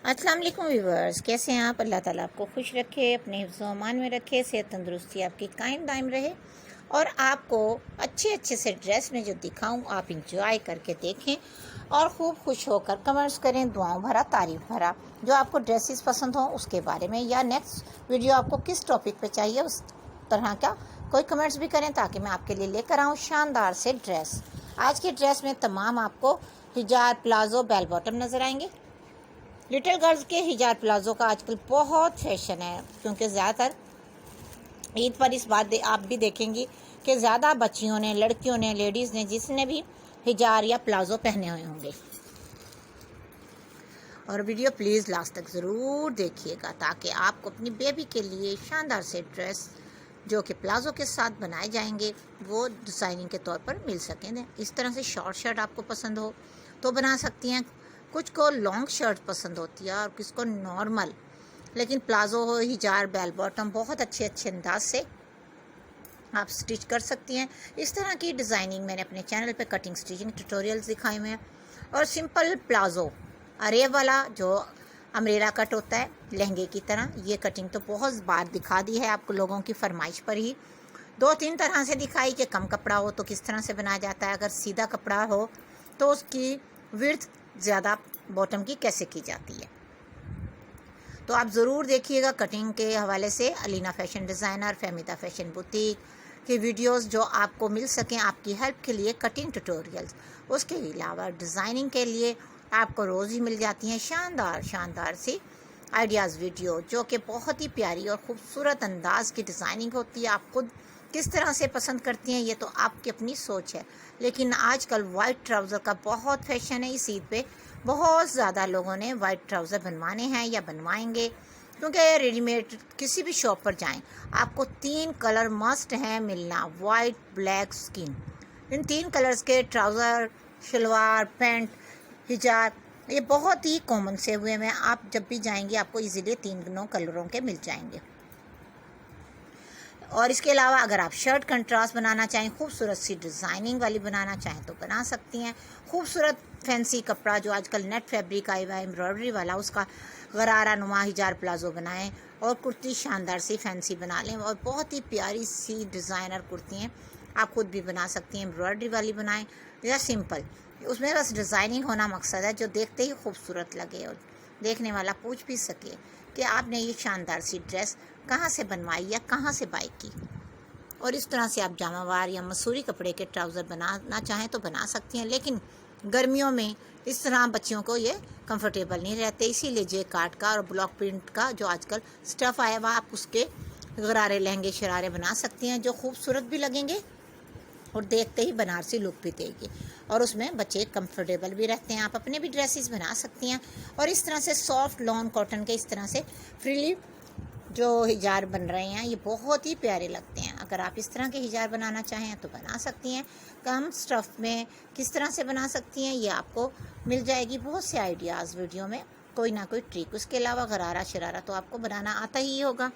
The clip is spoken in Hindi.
अस्सलाम वालेकुम व्यूवर्स, कैसे हैं आप। अल्लाह ताला आपको खुश रखे, अपने हिफ्ज़ व अमान में रखे, सेहत तंदुरुस्ती आपकी कायम दायम रहे। और आपको अच्छे अच्छे से ड्रेस में जो दिखाऊं आप इंजॉय करके देखें और खूब खुश होकर कमेंट्स करें, दुआओं भरा तारीफ़ भरा। जो आपको ड्रेसेस पसंद हो उसके बारे में, या नेक्स्ट वीडियो आपको किस टॉपिक पे चाहिए उस तरह का कोई कमेंट्स भी करें, ताकि मैं आपके लिए लेकर आऊँ शानदार से ड्रेस। आज की ड्रेस में तमाम आपको हिजाब, प्लाजो, बेल बॉटम नज़र आएंगे। लिटिल गर्ल्स के हिजाब प्लाजो का आजकल बहुत फैशन है, क्योंकि ज़्यादातर ईद पर इस बात आप भी देखेंगी कि ज़्यादा बच्चियों ने, लड़कियों ने, लेडीज़ ने, जिसने भी हिजाब या प्लाजो पहने हुए होंगे। और वीडियो प्लीज़ लास्ट तक ज़रूर देखिएगा, ताकि आपको अपनी बेबी के लिए शानदार से ड्रेस जो कि प्लाजो के साथ बनाए जाएंगे वो डिज़ाइनिंग के तौर पर मिल सकें। इस तरह से शॉर्ट शर्ट आपको पसंद हो तो बना सकती हैं, कुछ को लॉन्ग शर्ट पसंद होती है और किसको नॉर्मल, लेकिन प्लाजो हो, हिजाब, बेल बॉटम बहुत अच्छे अच्छे अंदाज से आप स्टिच कर सकती हैं। इस तरह की डिज़ाइनिंग मैंने अपने चैनल पे कटिंग स्टिचिंग ट्यूटोरियल्स दिखाए हुए हैं। और सिंपल प्लाजो अरेब वाला जो अम्ब्रेला कट होता है लहंगे की तरह, ये कटिंग तो बहुत बार दिखा दी है आपको लोगों की फरमाइश पर ही। 2-3 तरह से दिखाई कि कम कपड़ा हो तो किस तरह से बनाया जाता है, अगर सीधा कपड़ा हो तो उसकी विड्थ ज़्यादा बॉटम की कैसे की जाती है। तो आप ज़रूर देखिएगा कटिंग के हवाले से Alina fashion designer, Fahmida fashion boutique की वीडियोस जो आपको मिल सकें आपकी हेल्प के लिए, कटिंग ट्यूटोरियल्स। उसके अलावा डिज़ाइनिंग के लिए आपको रोज़ ही मिल जाती हैं शानदार शानदार सी आइडियाज़ वीडियो, जो कि बहुत ही प्यारी और ख़ूबसूरत अंदाज की डिज़ाइनिंग होती है। आप खुद किस तरह से पसंद करती हैं ये तो आपकी अपनी सोच है, लेकिन आजकल वाइट ट्राउज़र का बहुत फैशन है। इस ईद पे बहुत ज़्यादा लोगों ने वाइट ट्राउज़र बनवाने हैं या बनवाएंगे, क्योंकि रेडीमेड किसी भी शॉप पर जाएं आपको 3 कलर मस्ट हैं मिलना, वाइट, ब्लैक, स्किन। इन 3 कलर्स के ट्राउज़र, शलवार, पैंट, हिजाब ये बहुत ही कॉमन से हुए हैं। आप जब भी जाएंगे आपको इजीली 3 कलरों के मिल जाएंगे। और इसके अलावा अगर आप शर्ट कंट्रास्ट बनाना चाहें, खूबसूरत सी डिज़ाइनिंग वाली बनाना चाहें तो बना सकती हैं। खूबसूरत फैंसी कपड़ा जो आजकल नेट फैब्रिक आया हुआ है एम्ब्रॉयडरी वाला, उसका गरारा नुमा हिजाब प्लाजो बनाएं और कुर्ती शानदार सी फैंसी बना लें। और बहुत ही प्यारी सी डिज़ाइनर कुर्ती हैं, आप खुद भी बना सकती हैं, एम्ब्रॉयडरी वाली बनाएं या सिंपल। उसमें बस डिज़ाइनिंग होना मकसद है, जो देखते ही खूबसूरत लगे और देखने वाला पूछ भी सके कि आपने ये शानदार सी ड्रेस कहाँ से बनवाई या कहाँ से बाई की। और इस तरह से आप जामावार या मसूरी कपड़े के ट्राउज़र बनाना चाहें तो बना सकती हैं, लेकिन गर्मियों में इस तरह बच्चियों को ये कंफर्टेबल नहीं रहते, इसीलिए जे काट का और ब्लॉक प्रिंट का जो आजकल स्टफ़ आया हुआ आप उसके गरारे, लहंगे, शरारे बना सकती हैं, जो खूबसूरत भी लगेंगे और देखते ही बनारसी लुक भी देगी, और उसमें बच्चे कंफर्टेबल भी रहते हैं। आप अपने भी ड्रेसेस बना सकती हैं। और इस तरह से सॉफ्ट लॉन कॉटन के इस तरह से फ्रीली जो हिजाब बन रहे हैं ये बहुत ही प्यारे लगते हैं। अगर आप इस तरह के हिजाब बनाना चाहें तो बना सकती हैं। कम स्टफ़ में किस तरह से बना सकती हैं ये आपको मिल जाएगी बहुत से आइडियाज़ वीडियो में, कोई ना कोई ट्रिक। उसके अलावा गरारा शरारा तो आपको बनाना आता ही होगा।